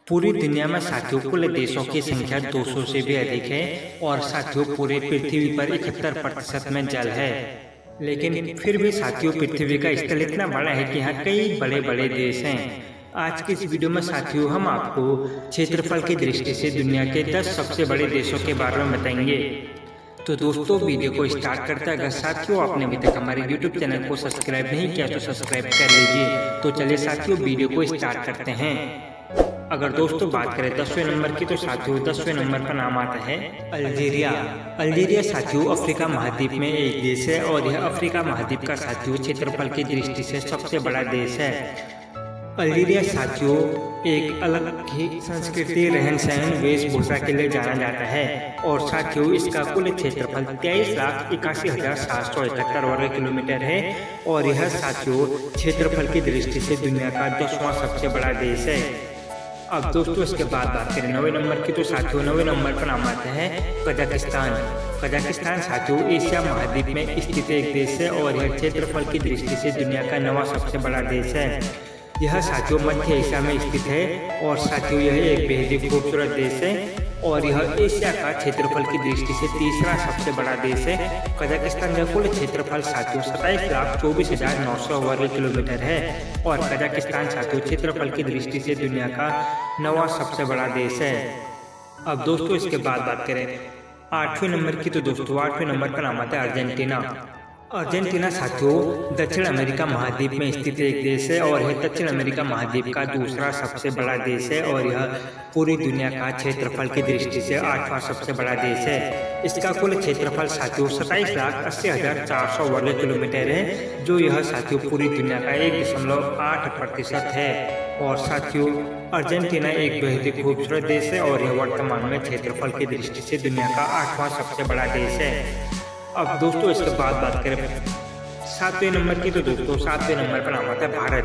पूरी दुनिया में साथियों कुल देशों की संख्या 200 से भी अधिक है और साथियों पूरे पृथ्वी पर 71% में जल है। लेकिन फिर भी साथियों पृथ्वी का स्थल इतना बड़ा है कि यहाँ कई बड़े बड़े देश हैं। आज की इस वीडियो में साथियों हम आपको क्षेत्रफल की दृष्टि से दुनिया के 10 सबसे बड़े देशों के बारे में बताएंगे। तो दोस्तों वीडियो को स्टार्ट करते हैं। अगर साथियों आपने अभी तक हमारे YouTube चैनल को सब्सक्राइब नहीं किया तो सब्सक्राइब कर लीजिए। तो चलिए साथियों वीडियो को स्टार्ट करते हैं। अगर दोस्तों बात करें 10वें नंबर की तो साथियों 10वें नंबर पर नाम आता है अल्जीरिया। अल्जीरिया साथियों अफ्रीका महाद्वीप में एक देश है और यह अफ्रीका महाद्वीप का साथियों क्षेत्रफल की दृष्टि से सबसे बड़ा देश है। अल्जीरिया साथियों एक अलग ही संस्कृति, रहन सहन, वेशभूषा के लिए जाना जाता है और साथियों इसका कुल क्षेत्रफल 23,81,771 वर्ग किलोमीटर है और यह साथियों क्षेत्रफल की दृष्टि से दुनिया का 10वां सबसे बड़ा देश है। अब दोस्तों इसके बाद बात करें 9वें नंबर की तो साथियों 9वें नंबर पर नाम आता है कजाकिस्तान। कजाकिस्तान साथियों एशिया महाद्वीप में स्थित एक देश है और यह क्षेत्रफल की दृष्टि से दुनिया का 9वां सबसे बड़ा देश है। यह साथियों मध्य एशिया में स्थित है और साथियों यह एक बेहद ही खूबसूरत देश है और यह एशिया का क्षेत्रफल की दृष्टि से तीसरा सबसे बड़ा देश है। कजाकिस्तान का कुल क्षेत्रफल साथियों 27,24,900 वर्ग किलोमीटर है और कजाकिस्तान साथियों क्षेत्रफल की दृष्टि से दुनिया का 9वां सबसे बड़ा देश है। अब दोस्तों इसके बाद बात करें 8वें नंबर की तो दोस्तों 8वें नंबर का नाम आता है अर्जेंटीना। अर्जेंटीना साथियों दक्षिण अमेरिका महाद्वीप में स्थित एक देश है और यह दक्षिण अमेरिका महाद्वीप का दूसरा सबसे बड़ा देश है और यह पूरी दुनिया का क्षेत्रफल की दृष्टि से 8वां सबसे बड़ा देश है। इसका कुल क्षेत्रफल साथियों 27,80,400 वर्ग किलोमीटर है जो यह साथियों पूरी दुनिया का 1.8% है और साथियों अर्जेंटीना एक बेहद ही खूबसूरत देश है और यह वर्तमान में क्षेत्रफल की दृष्टि से दुनिया का 8वां सबसे बड़ा देश है। अब दोस्तों इसके बाद बात करें 7वें नंबर की तो दोस्तों 7वें नंबर पर नाम आता है भारत।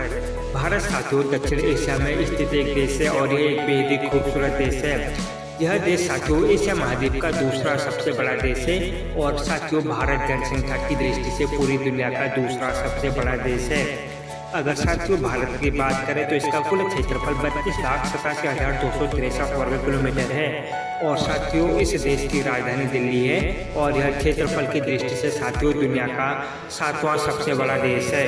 भारत साथियों दक्षिण एशिया में स्थित एक देश है और यह एक बेहद ही खूबसूरत देश है। यह देश साथियों एशिया महाद्वीप का दूसरा सबसे बड़ा देश है और साथियों भारत जनसंख्या की दृष्टि से पूरी दुनिया का दूसरा सबसे बड़ा देश है। अगर साथियों भारत की बात करें तो इसका कुल क्षेत्रफल 32,87,263 वर्ग किलोमीटर है और साथियों इस देश की राजधानी दिल्ली है और यह क्षेत्रफल की दृष्टि से साथियों दुनिया का 7वां सबसे बड़ा देश है।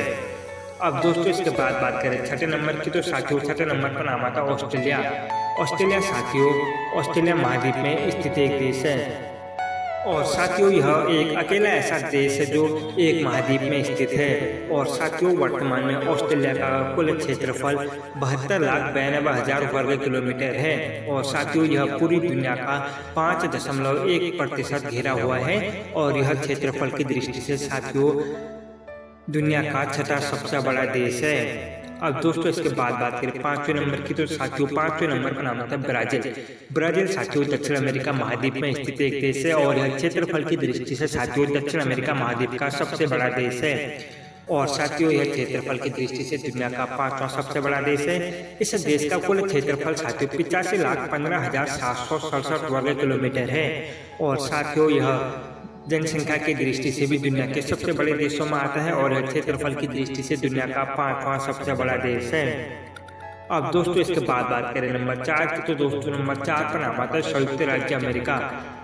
अब दोस्तों इसके बाद बात करें 6ठे नंबर की तो साथियों 6ठे नंबर पर नाम आता है ऑस्ट्रेलिया। ऑस्ट्रेलिया साथियों ऑस्ट्रेलिया महाद्वीप में स्थित एक देश है और साथियों यह एक अकेला ऐसा देश है जो एक महाद्वीप में स्थित है और साथियों वर्तमान में ऑस्ट्रेलिया का कुल क्षेत्रफल 72,92,000 वर्ग किलोमीटर है और साथियों यह पूरी दुनिया का 5.1% घेरा हुआ है और यह क्षेत्रफल की दृष्टि से साथियों दुनिया का 6ठा सबसे बड़ा देश है। अब दोस्तों इसके बाद बात करें 5वें नंबर की तो साथियों 5वें नंबर पर नाम आता है ब्राजील। ब्राजील साथियों दक्षिण अमेरिका महाद्वीप में स्थित एक देश है और यह क्षेत्रफल की दृष्टि से साथियों दक्षिण अमेरिका महाद्वीप का सबसे बड़ा देश है और साथियों यह क्षेत्रफल की दृष्टि से दुनिया का 5वां सबसे बड़ा देश है। इस देश का कुल क्षेत्रफल साथियों 85,15,767 वर्ग किलोमीटर है और साथियों यह जनसंख्या की दृष्टि से भी दुनिया के सबसे बड़े देशों में आता है और क्षेत्रफल की दृष्टि से दुनिया का 5वां सबसे बड़ा देश है। अब दोस्तों इसके बाद बात करें नंबर 4 की तो दोस्तों नंबर 4 पर नाम आता है संयुक्त राज्य अमेरिका।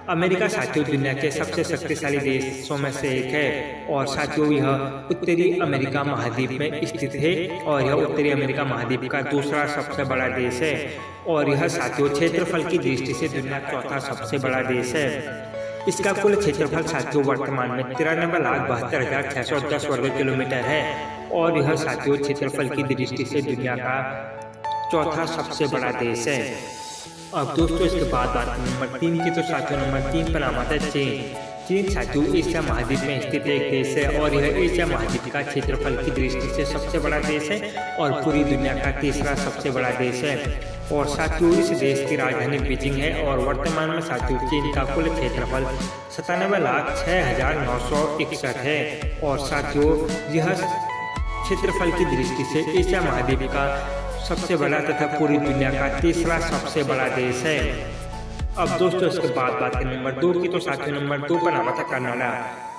अमेरिका साथियों दुनिया के सबसे शक्तिशाली देशों में से एक है और साथियों यह उत्तरी अमेरिका महाद्वीप में स्थित है और यह उत्तरी अमेरिका महाद्वीप का दूसरा सबसे बड़ा देश है और यह साथियों क्षेत्रफल की दृष्टि से दुनिया का 4था सबसे बड़ा देश है। इसका कुल क्षेत्रफल साथियों वर्तमान में 93,72,610 वर्ग किलोमीटर है और यह साथियों क्षेत्रफल की दृष्टि से दुनिया का 4था सबसे बड़ा देश है। अब दोस्तों इसके बाद बात नंबर 3 की तो साथियों नंबर 3 पर नाम आता है चीन। चीन साथियों एशिया महाद्वीप में स्थित एक देश है और यह एशिया महाद्वीप का क्षेत्रफल की दृष्टि से सबसे बड़ा देश है और पूरी दुनिया का तीसरा सबसे बड़ा देश है और साथियों इस देश की राजधानी बीजिंग है और वर्तमान में साथियों चीन का कुल क्षेत्रफल 97,06,961 है और साथियों यह क्षेत्रफल की दृष्टि से एशिया महाद्वीप का सबसे बड़ा तथा पूरी दुनिया का तीसरा सबसे बड़ा देश है। अब दोस्तों इसके बाद बात करें नंबर 2 की तो साथियों नंबर 2 पर नाम आता है कनाडा।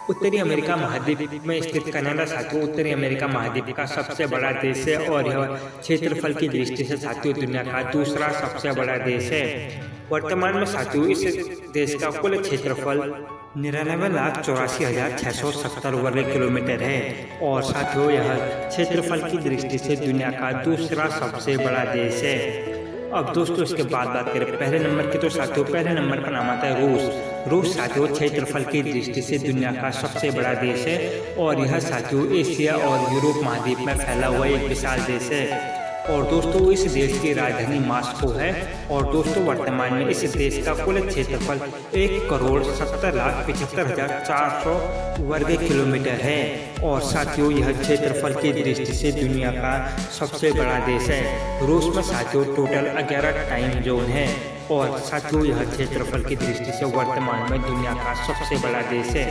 उत्तरी अमेरिका महाद्वीप में स्थित कनाडा साथियों उत्तरी अमेरिका महाद्वीप का सबसे बड़ा देश है और यह क्षेत्रफल की दृष्टि से साथियों दुनिया का दूसरा सबसे बड़ा देश है। वर्तमान में साथियों इस देश का कुल क्षेत्रफल 99,84,670 वर्ग किलोमीटर है और साथियों यह क्षेत्रफल की दृष्टि से दुनिया का दूसरा सबसे बड़ा देश है। अब दोस्तों इसके बाद बात करें पहले नंबर की, तो साथियों पहले नंबर पर नाम आता है रूस। रूस साथियों क्षेत्रफल की दृष्टि से दुनिया का सबसे बड़ा देश है और यह साथियों एशिया और यूरोप महाद्वीप में फैला हुआ एक विशाल देश है। और दोस्तों इस देश की राजधानी मॉस्को है और दोस्तों वर्तमान में इस देश का कुल क्षेत्रफल 1,70,75,400 वर्ग किलोमीटर है और साथियों यह क्षेत्रफल की दृष्टि से दुनिया का सबसे बड़ा देश है। रूस में साथियों टोटल 11 टाइम जोन है और साथियों यह क्षेत्रफल की दृष्टि से वर्तमान में दुनिया का सबसे बड़ा देश है।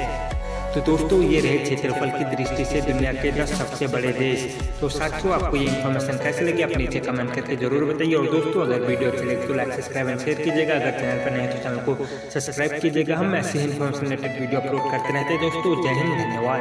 तो दोस्तों ये रहे क्षेत्रफल की दृष्टि से दुनिया के 10 सबसे बड़े देश। तो साथियों आपको ये इन्फॉर्मेशन कैसे लगी आप नीचे कमेंट करके जरूर बताइए। और दोस्तों अगर वीडियो अच्छी लगे तो लाइक सब्सक्राइब एंड शेयर कीजिएगा। अगर चैनल पर नए हैं तो चैनल को सब्सक्राइब कीजिएगा। हम ऐसे ही इन्फॉर्मेशन रिलेटेड वीडियो अपलोड करते रहते हैं। दोस्तों जय हिंद, धन्यवाद।